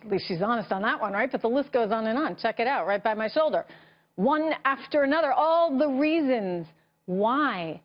At least she's honest on that one, right? But the list goes on and on. Check it out, right by my shoulder. One after another, all the reasons why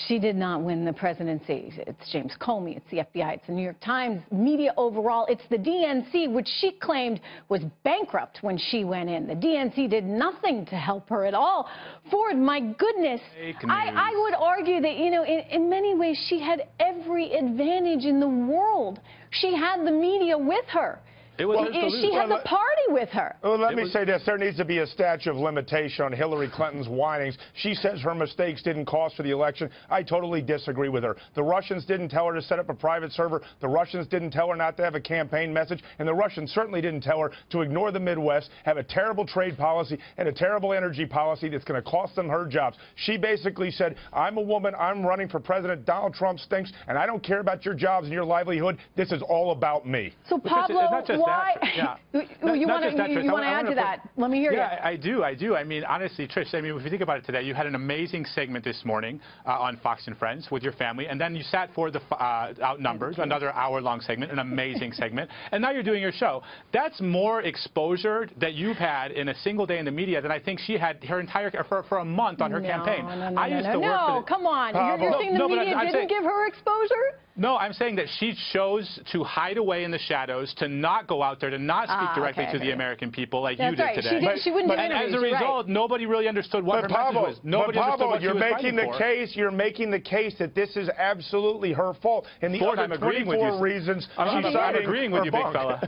she did not win the presidency. It's James Comey, it's the FBI, it's the New York Times, media overall. It's the DNC, which she claimed was bankrupt when she went in. The DNC did nothing to help her at all. Ford, my goodness, I would argue that, you know, in many ways, she had every advantage in the world. She had the media with her. She had the party with her. Well, let me say this. There needs to be a statute of limitation on Hillary Clinton's whinings. She says her mistakes didn't cost her the election. I totally disagree with her. The Russians didn't tell her to set up a private server. The Russians didn't tell her not to have a campaign message. And the Russians certainly didn't tell her to ignore the Midwest, have a terrible trade policy and a terrible energy policy that's going to cost them her jobs. She basically said, I'm a woman, I'm running for president, Donald Trump stinks, and I don't care about your jobs and your livelihood. This is all about me. So, Pablo, why? Yeah. You want to add to that? Let me hear you. Yeah, I do. I mean, honestly, Trish, I mean, if you think about it today, you had an amazing segment this morning on Fox and Friends with your family, and then you sat for the Outnumbers, another hour-long segment, an amazing segment, and now you're doing your show. That's more exposure that you've had in a single day in the media than I think she had her entire for a month on her campaign. No, come on. You're saying the media didn't give her exposure? No, I'm saying that she chose to hide away in the shadows, to not go out there, to not speak directly to the American people like you did today. She wouldn't do and as a result, nobody really understood what her message was. Nobody understood what she was fighting for. You're making the case that this is absolutely her fault. And the other 24 reasons I'm agreeing with you, big fella.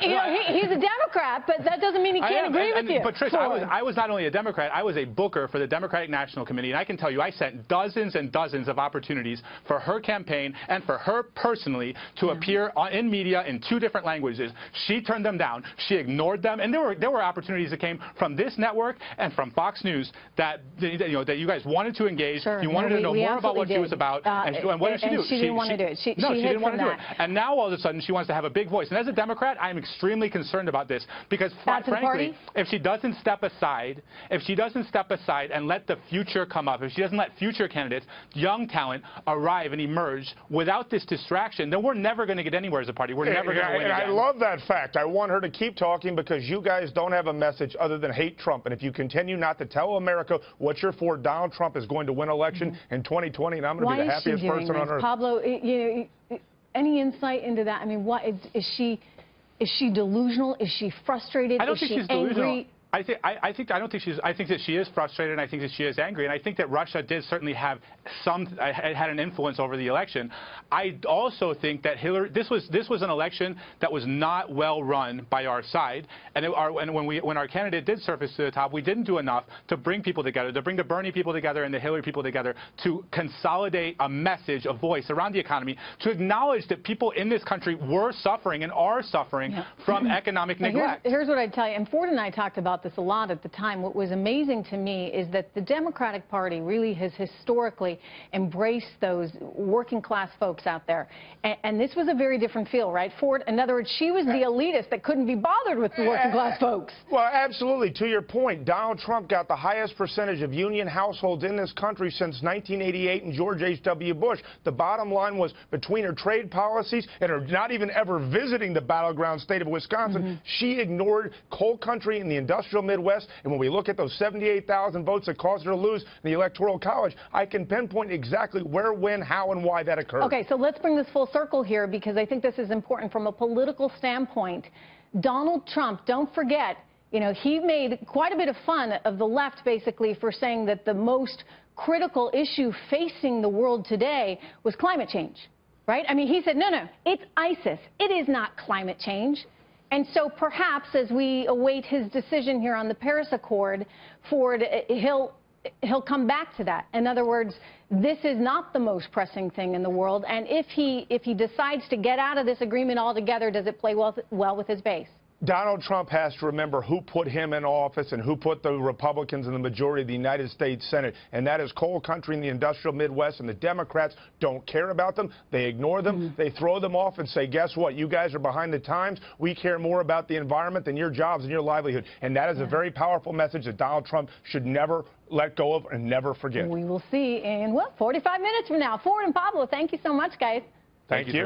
He's a Democrat, but that doesn't mean he can't agree with you. But Trish, I was not only a Democrat, I was a booker for the Democratic National Committee, and I can tell you I sent dozens and dozens of opportunities for her campaign and for her personally to appear in media in 2 different languages. She turned them down. She ignored them, and there were opportunities that came from this network and from Fox News that that you guys wanted to engage. Sure. You wanted to know more about what she was about, and what did she do? She didn't want to do it. She didn't want to do it. And now all of a sudden she wants to have a big voice. And as a Democrat, I'm extremely concerned about this because, frankly, if she doesn't step aside, and let the future come up, if she doesn't let future candidates, young talent, arrive and emerge without this distraction, then we're never going to get anywhere as a party. We're never going to win again. I love that fact. I want her to keep talking because you guys don't have a message other than hate Trump. And if you continue not to tell America what you're for, Donald Trump is going to win election in 2020, and I'm going to be the happiest person on earth. Pablo, any insight into that? I mean, what is she delusional? Is she frustrated? I don't think she's angry? Delusional. I think that she is frustrated, and I think that she is angry, and I think that Russia did certainly have had an influence over the election. I also think that this was an election that was not well run by our side, and when our candidate did surface to the top, we didn't do enough to bring people together, to bring the Bernie people together and the Hillary people together, to consolidate a message, a voice around the economy, to acknowledge that people in this country were suffering and are suffering from economic neglect. Here's what I'd tell you, and Ford and I talked about this a lot at the time. What was amazing to me is that the Democratic Party really has historically embraced those working class folks out there. And this was a very different feel, right, Ford? In other words, she was the elitist that couldn't be bothered with the working class folks. Well, absolutely. To your point, Donald Trump got the highest percentage of union households in this country since 1988 and George H.W. Bush. The bottom line was between her trade policies and her not even ever visiting the battleground state of Wisconsin, she ignored coal country and the industrial Midwest. And when we look at those 78,000 votes that caused her to lose in the Electoral College, I can pinpoint exactly where, when, how, and why that occurred. Okay, so let's bring this full circle here because I think this is important from a political standpoint. Donald Trump, don't forget, he made quite a bit of fun of the left basically for saying that the most critical issue facing the world today was climate change, right? I mean, he said, no, it's ISIS. It is not climate change. And so perhaps as we await his decision here on the Paris Accord, Ford, he'll come back to that. In other words, this is not the most pressing thing in the world. And if he decides to get out of this agreement altogether, does it play well with his base? Donald Trump has to remember who put him in office and who put the Republicans in the majority of the United States Senate, and that is coal country in the industrial Midwest, and the Democrats don't care about them. They ignore them. They throw them off and say, guess what? You guys are behind the times. We care more about the environment than your jobs and your livelihood, and that is a very powerful message that Donald Trump should never let go of and never forget. We will see in, 45 minutes from now. Ford and Pablo, thank you so much, guys. Thank you.